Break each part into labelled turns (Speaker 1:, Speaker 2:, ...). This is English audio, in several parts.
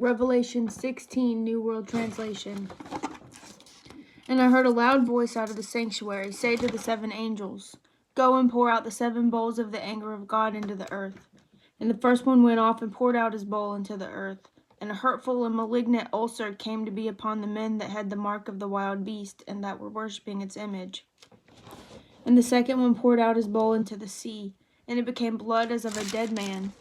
Speaker 1: Revelation 16, New World Translation. And I heard a loud voice out of the sanctuary say to the 7 angels, "Go and pour out the 7 bowls of the anger of God into the earth." And the first one went off and poured out his bowl into the earth. And a hurtful and malignant ulcer came to be upon the men that had the mark of the wild beast, and that were worshipping its image. And the second one poured out his bowl into the sea, and it became blood as of a dead man.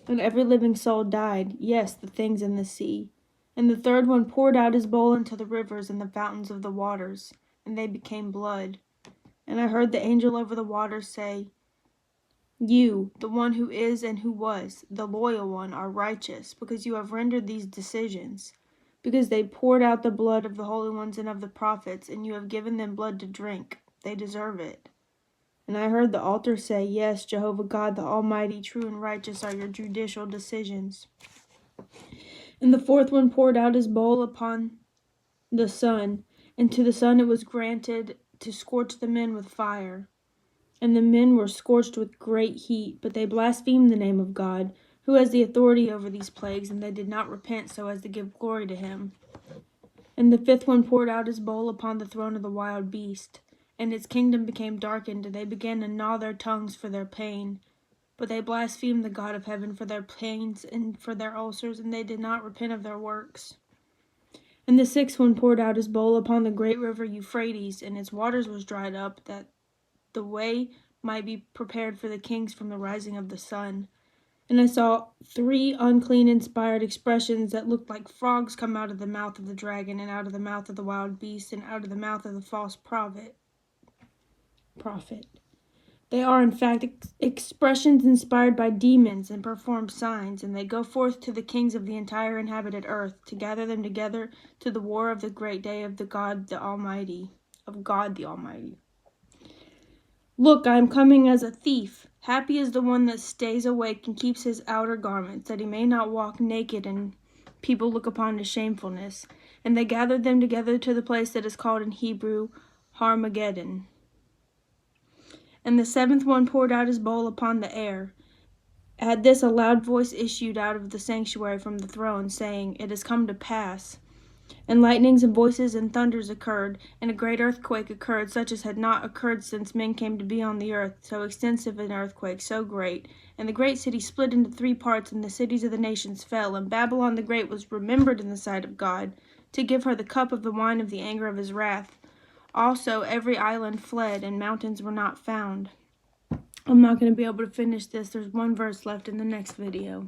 Speaker 1: And every living soul died, yes, the things in the sea. And the third one poured out his bowl into the rivers and the fountains of the waters, and they became blood. And I heard the angel over the waters say, "You, the one who is and who was, the loyal one, are righteous, because you have rendered these decisions. Because they poured out the blood of the holy ones and of the prophets, and you have given them blood to drink. They deserve it." And I heard the altar say, "Yes, Jehovah God, the Almighty, true and righteous are your judicial decisions." And the fourth one poured out his bowl upon the sun, and to the sun it was granted to scorch the men with fire. And the men were scorched with great heat, but they blasphemed the name of God, who has the authority over these plagues, and they did not repent so as to give glory to him. And the fifth one poured out his bowl upon the throne of the wild beast, and its kingdom became darkened, and they began to gnaw their tongues for their pain. But they blasphemed the God of heaven for their pains and for their ulcers, and they did not repent of their works. And the sixth one poured out his bowl upon the great river Euphrates, and its waters was dried up, that the way might be prepared for the kings from the rising of the sun. And I saw 3 unclean inspired expressions that looked like frogs come out of the mouth of the dragon, and out of the mouth of the wild beast, and out of the mouth of the false prophet. They are in fact expressions inspired by demons and perform signs, and they go forth to the kings of the entire inhabited earth to gather them together to the war of the great day of God the Almighty. Look, I am coming as a thief. Happy is the one that stays awake and keeps his outer garments, that he may not walk naked and people look upon his shamefulness. And they gathered them together to the place that is called in Hebrew Harmageddon. And the 7th one poured out his bowl upon the air. At this a loud voice issued out of the sanctuary from the throne, saying, "It has come to pass." And lightnings and voices and thunders occurred, and a great earthquake occurred, such as had not occurred since men came to be on the earth, so extensive an earthquake, so great. And the great city split into 3 parts, and the cities of the nations fell. And Babylon the Great was remembered in the sight of God, to give her the cup of the wine of the anger of his wrath. Also every island fled, and mountains were not found. I'm not going to be able to finish this. There's 1 verse left in the next video.